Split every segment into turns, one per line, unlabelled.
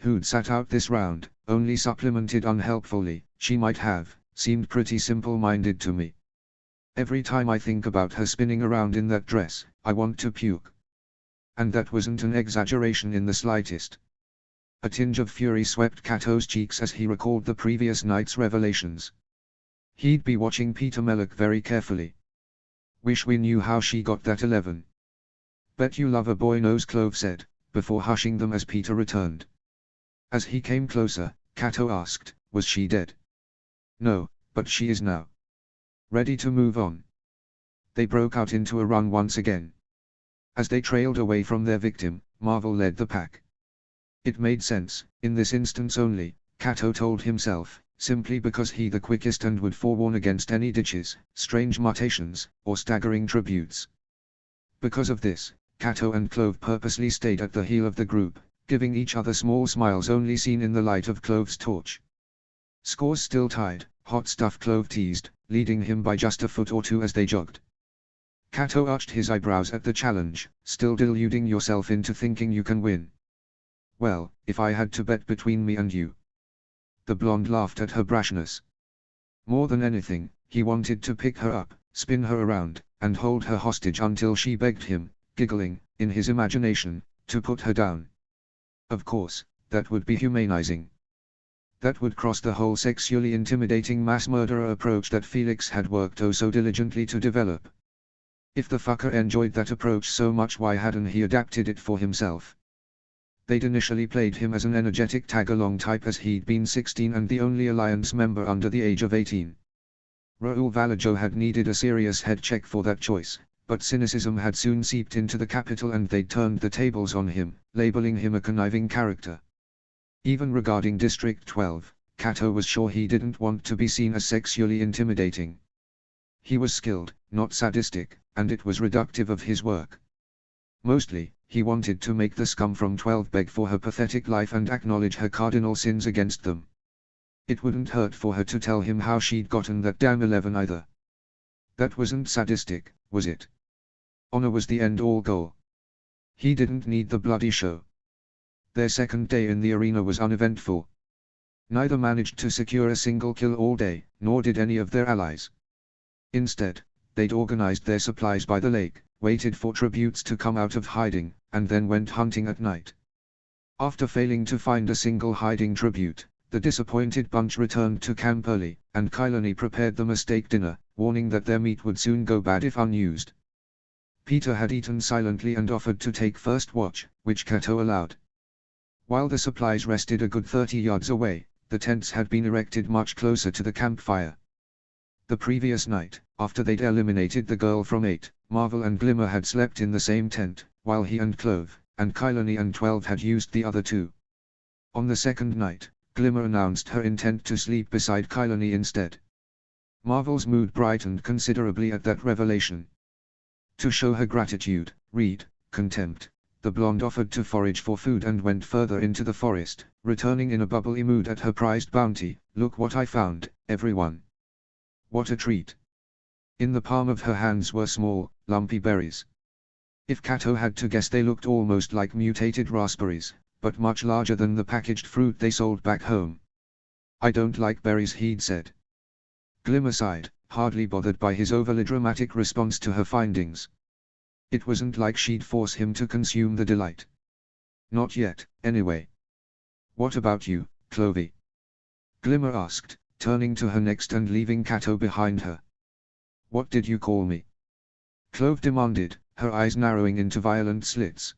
who'd sat out this round, only supplemented unhelpfully, she might have, seemed pretty simple-minded to me. Every time I think about her spinning around in that dress, I want to puke. And that wasn't an exaggeration in the slightest. A tinge of fury swept Cato's cheeks as he recalled the previous night's revelations. He'd be watching Peter Mellock very carefully. Wish we knew how she got that 11. Bet you love a boy knows, Clove said, before hushing them as Peter returned. As he came closer, Cato asked, was she dead? No, but she is now. Ready to move on. They broke out into a run once again. As they trailed away from their victim, Marvel led the pack. It made sense, in this instance only, Cato told himself, simply because he the quickest and would forewarn against any ditches, strange mutations, or staggering tributes. Because of this, Cato and Clove purposely stayed at the heel of the group, giving each other small smiles only seen in the light of Clove's torch. Scores still tied, hot stuff, Clove teased, leading him by just a foot or two as they jogged. Cato arched his eyebrows at the challenge, still deluding yourself into thinking you can win. Well, if I had to bet between me and you. The blonde laughed at her brashness. More than anything, he wanted to pick her up, spin her around, and hold her hostage until she begged him, giggling, in his imagination, to put her down. Of course, that would be humanizing. That would cross the whole sexually intimidating mass murderer approach that Felix had worked oh so diligently to develop. If the fucker enjoyed that approach so much, why hadn't he adapted it for himself? They'd initially played him as an energetic tag-along type as he'd been 16 and the only Alliance member under the age of 18. Raoul Valajo had needed a serious head check for that choice, but cynicism had soon seeped into the capital and they'd turned the tables on him, labeling him a conniving character. Even regarding District 12, Cato was sure he didn't want to be seen as sexually intimidating. He was skilled, not sadistic, and it was reductive of his work. Mostly, he wanted to make the scum from 12 beg for her pathetic life and acknowledge her cardinal sins against them. It wouldn't hurt for her to tell him how she'd gotten that damn 11 either. That wasn't sadistic, was it? Honor was the end-all goal. He didn't need the bloody show. Their second day in the arena was uneventful. Neither managed to secure a single kill all day, nor did any of their allies. Instead, they'd organized their supplies by the lake, waited for tributes to come out of hiding, and then went hunting at night. After failing to find a single hiding tribute, the disappointed bunch returned to camp early, and Kylani prepared them a steak dinner, warning that their meat would soon go bad if unused. Peter had eaten silently and offered to take first watch, which Cato allowed. While the supplies rested a good 30 yards away, the tents had been erected much closer to the campfire. The previous night, after they'd eliminated the girl from 8, Marvel and Glimmer had slept in the same tent, while he and Clove, and Kylani and 12 had used the other two. On the second night, Glimmer announced her intent to sleep beside Kylani instead. Marvel's mood brightened considerably at that revelation. To show her gratitude, contempt, the blonde offered to forage for food and went further into the forest, returning in a bubbly mood at her prized bounty. Look what I found, everyone. What a treat. In the palm of her hands were small, lumpy berries. If Cato had to guess, they looked almost like mutated raspberries, but much larger than the packaged fruit they sold back home. I don't like berries, he'd said. Glimmer sighed, hardly bothered by his overly dramatic response to her findings. It wasn't like she'd force him to consume the delight. Not yet, anyway. What about you, Clovey? Glimmer asked, turning to her next and leaving Cato behind her. What did you call me? Clove demanded, her eyes narrowing into violent slits.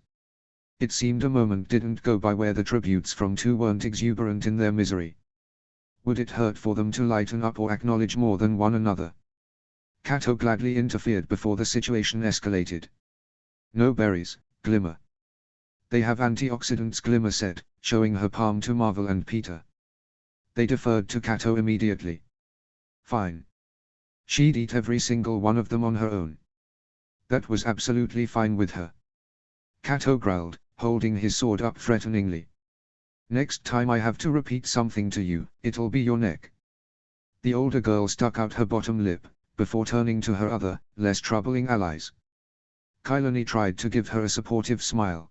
It seemed a moment didn't go by where the tributes from 2 weren't exuberant in their misery. Would it hurt for them to lighten up or acknowledge more than one another? Cato gladly interfered before the situation escalated. No berries, Glimmer. They have antioxidants, Glimmer said, showing her palm to Marvel and Peter. They deferred to Cato immediately. Fine. She'd eat every single one of them on her own. That was absolutely fine with her. Cato growled, holding his sword up threateningly. Next time I have to repeat something to you, it'll be your neck. The older girl stuck out her bottom lip, before turning to her other, less troubling allies. Kylani tried to give her a supportive smile.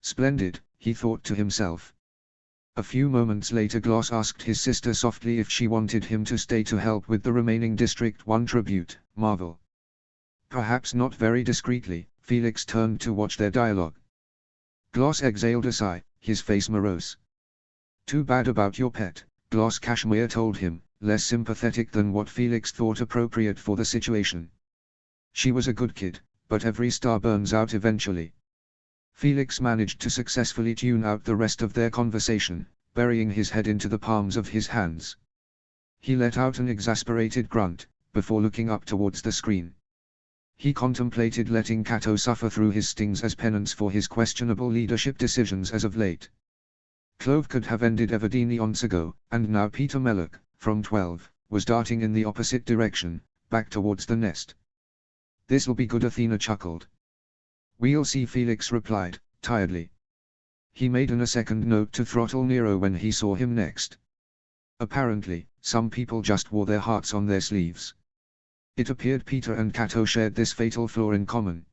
Splendid, he thought to himself. A few moments later Gloss asked his sister softly if she wanted him to stay to help with the remaining District 1 tribute, Marvel. Perhaps not very discreetly, Felix turned to watch their dialogue. Gloss exhaled a sigh, his face morose. Too bad about your pet, Gloss Cashmere told him, less sympathetic than what Felix thought appropriate for the situation. She was a good kid, but every star burns out eventually. Felix managed to successfully tune out the rest of their conversation, burying his head into the palms of his hands. He let out an exasperated grunt, before looking up towards the screen. He contemplated letting Kato suffer through his stings as penance for his questionable leadership decisions as of late. Clove could have ended Everdeen eons ago, and now Peter Mellock, from 12, was darting in the opposite direction, back towards the nest. This'll be good, Athena chuckled. We'll see, Felix replied, tiredly. He made a second note to throttle Nero when he saw him next. Apparently, some people just wore their hearts on their sleeves. It appeared Peter and Kato shared this fatal flaw in common.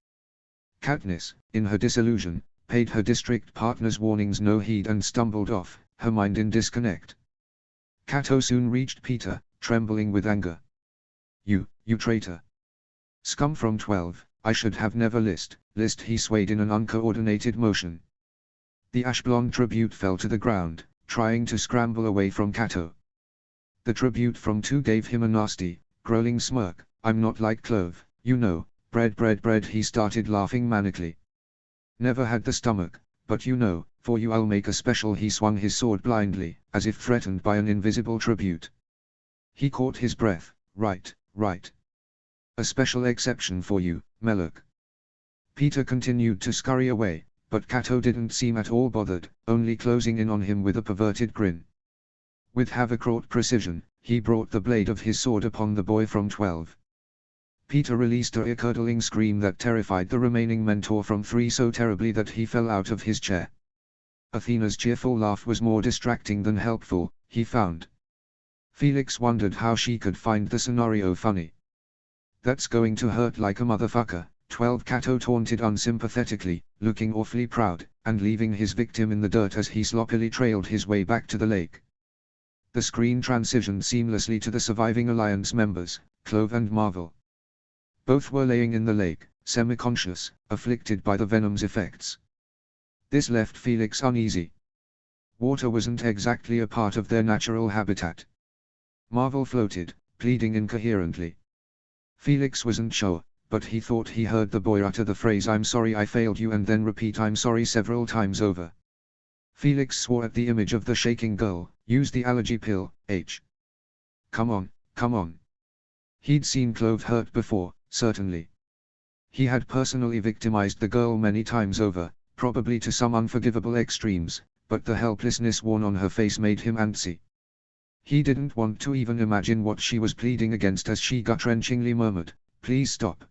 Katniss, in her disillusion, paid her district partner's warnings no heed and stumbled off, her mind in disconnect. Kato soon reached Peter, trembling with anger. You traitor. Scum from 12, I should have never list, he swayed in an uncoordinated motion. The ash-blonde tribute fell to the ground, trying to scramble away from Kato. The tribute from 2 gave him a nasty, growling smirk. I'm not like Clove, you know, bread, he started laughing manically. Never had the stomach, but you know, for you I'll make a special. He swung his sword blindly, as if threatened by an invisible tribute. He caught his breath, right. A special exception for you, Mellock. Peter continued to scurry away, but Kato didn't seem at all bothered, only closing in on him with a perverted grin. With havoc-wrought precision, he brought the blade of his sword upon the boy from 12. Peter released a ear-curdling scream that terrified the remaining mentor from 3 so terribly that he fell out of his chair. Athena's cheerful laugh was more distracting than helpful, he found. Felix wondered how she could find the scenario funny. That's going to hurt like a motherfucker, 12, Kato taunted unsympathetically, looking awfully proud, and leaving his victim in the dirt as he sloppily trailed his way back to the lake. The screen transitioned seamlessly to the surviving Alliance members, Clove and Marvel. Both were laying in the lake, semi-conscious, afflicted by the venom's effects. This left Felix uneasy. Water wasn't exactly a part of their natural habitat. Marvel floated, pleading incoherently. Felix wasn't sure, but he thought he heard the boy utter the phrase "I'm sorry I failed you" and then repeat "I'm sorry" several times over. Felix swore at the image of the shaking girl. Use the allergy pill, H. Come on. He'd seen Clove hurt before, certainly. He had personally victimized the girl many times over, probably to some unforgivable extremes, but the helplessness worn on her face made him antsy. He didn't want to even imagine what she was pleading against as she gut-wrenchingly murmured, "Please stop.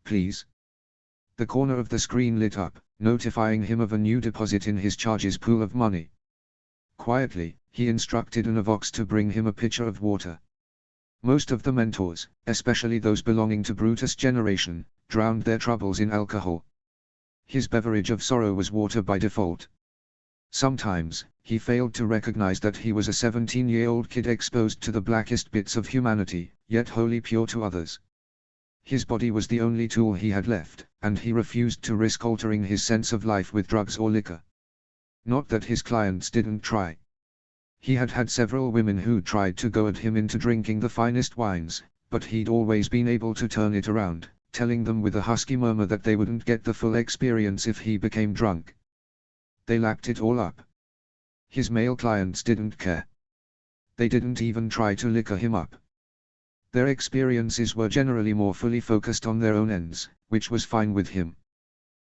Please." The corner of the screen lit up, notifying him of a new deposit in his charges pool of money. Quietly, he instructed an Avox to bring him a pitcher of water. Most of the mentors, especially those belonging to Brutus' generation, drowned their troubles in alcohol. His beverage of sorrow was water by default. Sometimes, he failed to recognize that he was a 17-year-old kid exposed to the blackest bits of humanity, yet wholly pure to others. His body was the only tool he had left, and he refused to risk altering his sense of life with drugs or liquor. Not that his clients didn't try. He had had several women who tried to goad him into drinking the finest wines, but he'd always been able to turn it around, telling them with a husky murmur that they wouldn't get the full experience if he became drunk. They lapped it all up. His male clients didn't care. They didn't even try to liquor him up. Their experiences were generally more fully focused on their own ends, which was fine with him.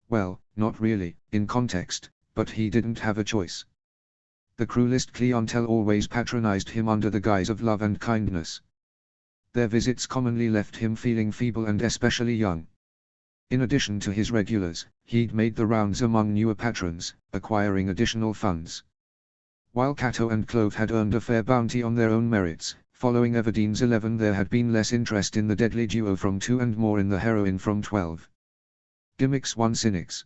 Well, not really, in context, but he didn't have a choice. The cruelest clientele always patronized him under the guise of love and kindness. Their visits commonly left him feeling feeble and especially young. In addition to his regulars, he'd made the rounds among newer patrons, acquiring additional funds. While Kato and Clove had earned a fair bounty on their own merits, following Everdeen's 11 there had been less interest in the deadly duo from 2 and more in the heroine from 12. Gimmicks 1 Cynics.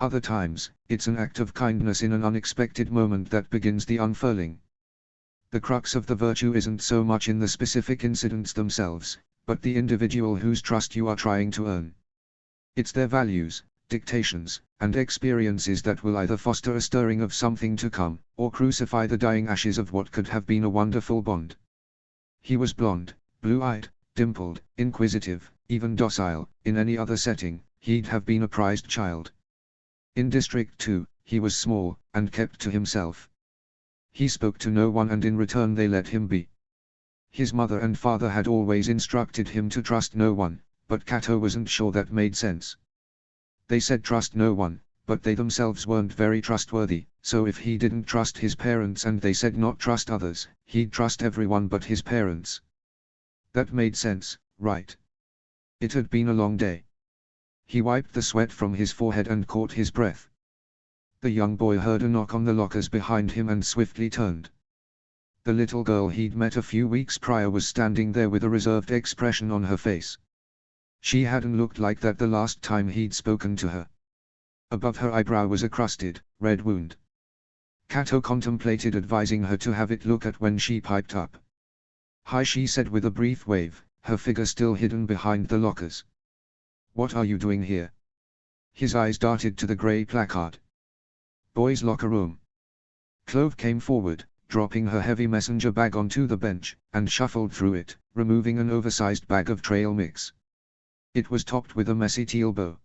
Other times, it's an act of kindness in an unexpected moment that begins the unfurling. The crux of the virtue isn't so much in the specific incidents themselves, but the individual whose trust you are trying to earn. It's their values, dictations, and experiences that will either foster a stirring of something to come, or crucify the dying ashes of what could have been a wonderful bond. He was blonde, blue-eyed, dimpled, inquisitive, even docile. In any other setting, he'd have been a prized child. In District 2, he was small, and kept to himself. He spoke to no one, and in return they let him be. His mother and father had always instructed him to trust no one, but Cato wasn't sure that made sense. They said trust no one, but they themselves weren't very trustworthy, so if he didn't trust his parents and they said not trust others, he'd trust everyone but his parents. That made sense, right? It had been a long day. He wiped the sweat from his forehead and caught his breath. The young boy heard a knock on the lockers behind him and swiftly turned. The little girl he'd met a few weeks prior was standing there with a reserved expression on her face. She hadn't looked like that the last time he'd spoken to her. Above her eyebrow was a crusted, red wound. Cato contemplated advising her to have it looked at when she piped up. "Hi," she said with a brief wave, her figure still hidden behind the lockers. "What are you doing here?" His eyes darted to the grey placard. "Boys' locker room." Clove came forward, dropping her heavy messenger bag onto the bench, and shuffled through it, removing an oversized bag of trail mix. It was topped with a messy teal bow.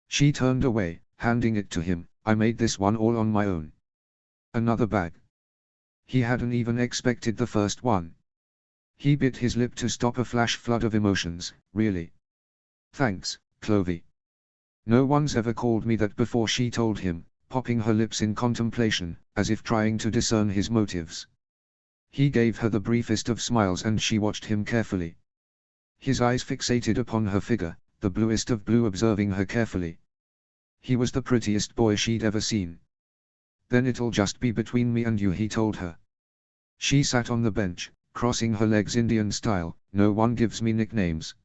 She turned away, handing it to him. "I made this one all on my own." Another bag. He hadn't even expected the first one. He bit his lip to stop a flash flood of emotions. "Really? Thanks, Clovey. No one's ever called me that before," she told him, popping her lips in contemplation, as if trying to discern his motives. He gave her the briefest of smiles and she watched him carefully. His eyes fixated upon her figure, the bluest of blue, observing her carefully. He was the prettiest boy she'd ever seen. "Then it'll just be between me and you," he told her. She sat on the bench, crossing her legs Indian style. "No one gives me nicknames."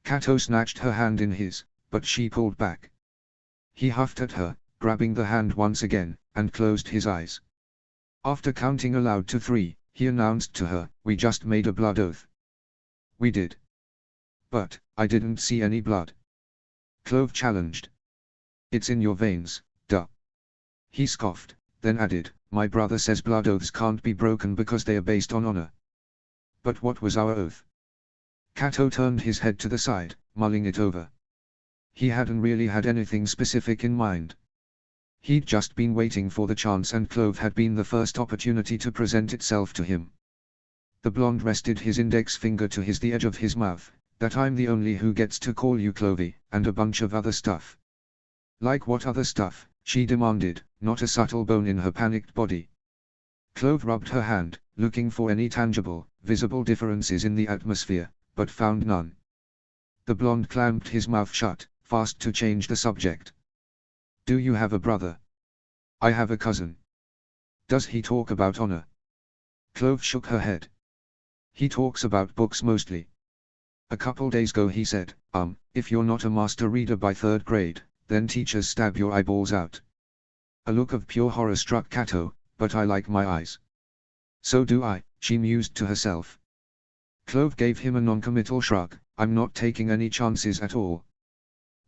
Cato snatched her hand in his, but she pulled back. He huffed at her, grabbing the hand once again, and closed his eyes. After counting aloud to 3, he announced to her, "We just made a blood oath." "We did. But, I didn't see any blood." Clove challenged. "It's in your veins, duh." He scoffed, then added, "My brother says blood oaths can't be broken because they are based on honor." "But what was our oath?" Cato turned his head to the side, mulling it over. He hadn't really had anything specific in mind. He'd just been waiting for the chance, and Clove had been the first opportunity to present itself to him. The blonde rested his index finger to the edge of his mouth. "That I'm the only who gets to call you Clovey, and a bunch of other stuff." "Like what other stuff?" she demanded, not a subtle bone in her panicked body. Clove rubbed her hand, looking for any tangible, visible differences in the atmosphere, but found none. The blonde clamped his mouth shut, fast to change the subject. "Do you have a brother?" "I have a cousin." "Does he talk about honor?" Clove shook her head. "He talks about books mostly. A couple days ago he said, if you're not a master reader by 3rd grade, then teachers stab your eyeballs out." A look of pure horror struck Cato, "But I like my eyes." "So do I," she mused to herself. Clove gave him a non-committal shrug. "I'm not taking any chances at all.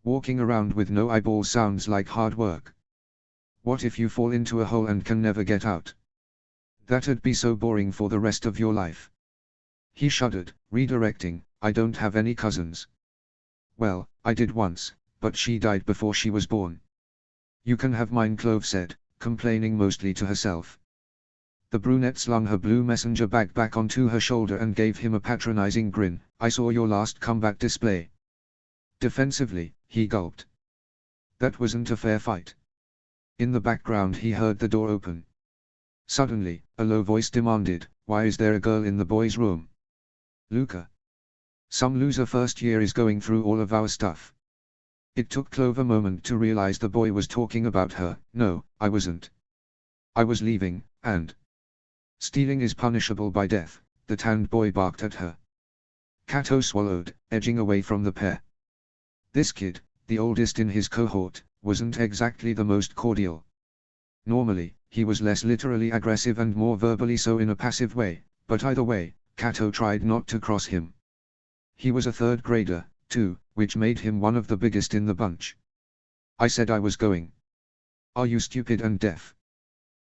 Walking around with no eyeballs sounds like hard work. What if you fall into a hole and can never get out? That'd be so boring for the rest of your life." He shuddered, redirecting, "I don't have any cousins." "Well, I did once, but she died before she was born." "You can have mine," Clove said, complaining mostly to herself. The brunette slung her blue messenger bag back onto her shoulder and gave him a patronizing grin. "I saw your last comeback display." Defensively, he gulped. "That wasn't a fair fight." In the background he heard the door open. Suddenly, a low voice demanded, "Why is there a girl in the boys' room?" "Luca. Some loser first year is going through all of our stuff." It took Clove a moment to realize the boy was talking about her. "No, I wasn't. I was leaving, and..." "Stealing is punishable by death," the tanned boy barked at her. Cato swallowed, edging away from the pair. This kid, the oldest in his cohort, wasn't exactly the most cordial. Normally, he was less literally aggressive and more verbally so in a passive way, but either way, Kato tried not to cross him. He was a third grader, too, which made him one of the biggest in the bunch. I said I was going. Are you stupid and deaf?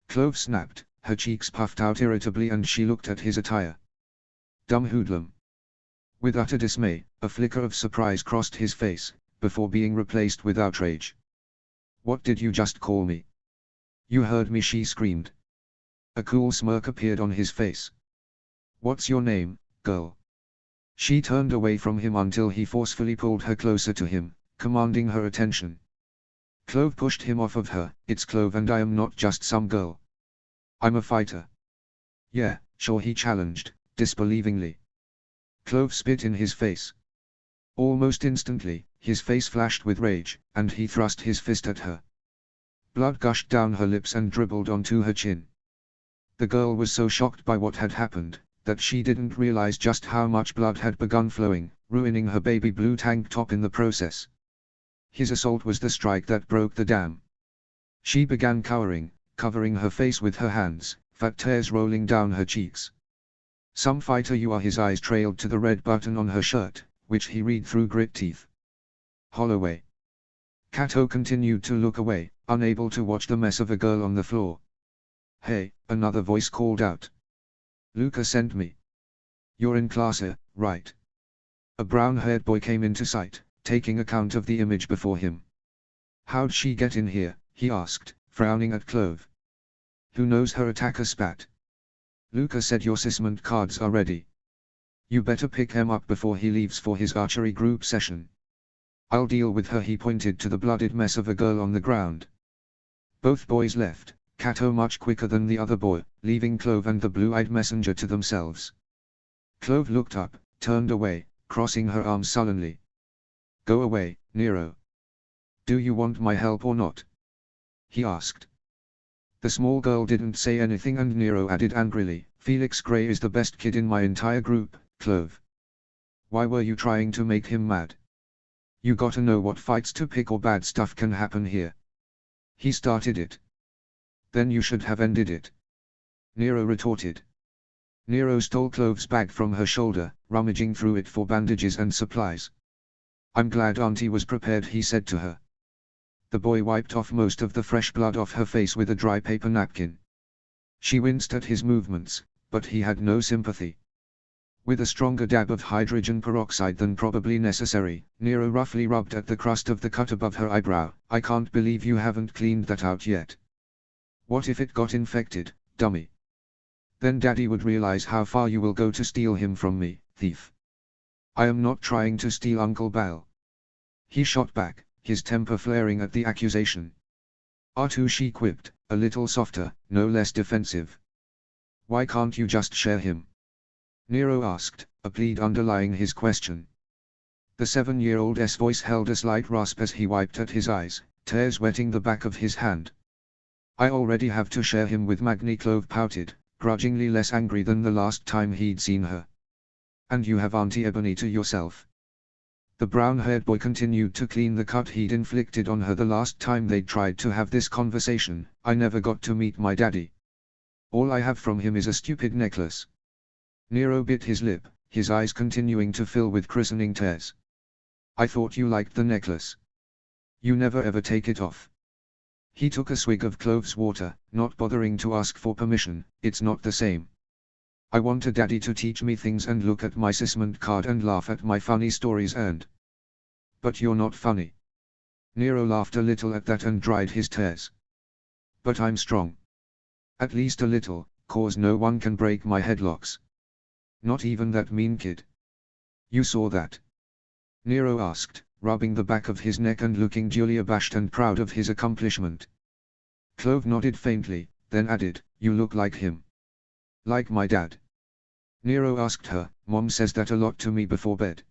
Clove snapped, her cheeks puffed out irritably and she looked at his attire. Dumb hoodlum. With utter dismay, a flicker of surprise crossed his face, before being replaced with outrage. What did you just call me? You heard me, she screamed. A cool smirk appeared on his face. What's your name, girl? She turned away from him until he forcefully pulled her closer to him, commanding her attention. Clove pushed him off of her. It's Clove and I am not just some girl. I'm a fighter. Yeah, sure, he challenged, disbelievingly. Clove spit in his face. Almost instantly, his face flashed with rage, and he thrust his fist at her. Blood gushed down her lips and dribbled onto her chin. The girl was so shocked by what had happened, that she didn't realize just how much blood had begun flowing, ruining her baby blue tank top in the process. His assault was the strike that broke the dam. She began cowering, covering her face with her hands, fat tears rolling down her cheeks. Some fighter you are. His eyes trailed to the red button on her shirt, which he read through grit teeth. Holloway. Kato continued to look away, unable to watch the mess of a girl on the floor. Hey, another voice called out. Luca sent me. You're in class here, right? A brown-haired boy came into sight, taking account of the image before him. How'd she get in here? He asked, frowning at Clove. Who knows, her attacker spat. Luca said your assessment cards are ready. You better pick him up before he leaves for his archery group session. I'll deal with her. He pointed to the blooded mess of a girl on the ground. Both boys left, Kato much quicker than the other boy, leaving Clove and the blue-eyed messenger to themselves. Clove looked up, turned away, crossing her arms sullenly. Go away, Nero. Do you want my help or not? He asked. The small girl didn't say anything and Nero added angrily, Felix Gray is the best kid in my entire group, Clove. Why were you trying to make him mad? You gotta know what fights to pick or bad stuff can happen here. He started it. Then you should have ended it. Nero retorted. Nero stole Clove's bag from her shoulder, rummaging through it for bandages and supplies. I'm glad Auntie was prepared, he said to her. The boy wiped off most of the fresh blood off her face with a dry paper napkin. She winced at his movements, but he had no sympathy. With a stronger dab of hydrogen peroxide than probably necessary, Nero roughly rubbed at the crust of the cut above her eyebrow. I can't believe you haven't cleaned that out yet. What if it got infected, dummy? Then Daddy would realize how far you will go to steal him from me, thief. I am not trying to steal Uncle Bal. He shot back, his temper flaring at the accusation. R2, she quipped, a little softer, no less defensive. Why can't you just share him? Nero asked, a plead underlying his question. The 7-year-old's voice held a slight rasp as he wiped at his eyes, tears wetting the back of his hand. I already have to share him with Magni. Clove pouted, grudgingly less angry than the last time he'd seen her. And you have Auntie Ebony to yourself. The brown-haired boy continued to clean the cut he'd inflicted on her the last time they'd tried to have this conversation. I never got to meet my daddy. All I have from him is a stupid necklace. Nero bit his lip, his eyes continuing to fill with christening tears. I thought you liked the necklace. You never ever take it off. He took a swig of Clove's water, not bothering to ask for permission. It's not the same. I want a daddy to teach me things and look at my assessment card and laugh at my funny stories and... But you're not funny. Nero laughed a little at that and dried his tears. But I'm strong. At least a little, cause no one can break my headlocks. Not even that mean kid. You saw that? Nero asked, rubbing the back of his neck and looking duly abashed and proud of his accomplishment. Clove nodded faintly, then added, you look like him. Like my dad? Nero asked her. Mom says that a lot to me before bed.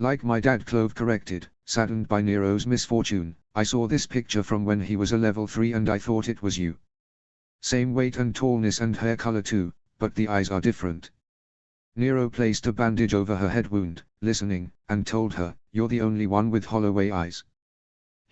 Like my dad, Clove corrected, saddened by Nero's misfortune. I saw this picture from when he was a level 3 and I thought it was you. Same weight and tallness and hair color too, but the eyes are different. Nero placed a bandage over her head wound, listening, and told her, you're the only one with Holloway eyes.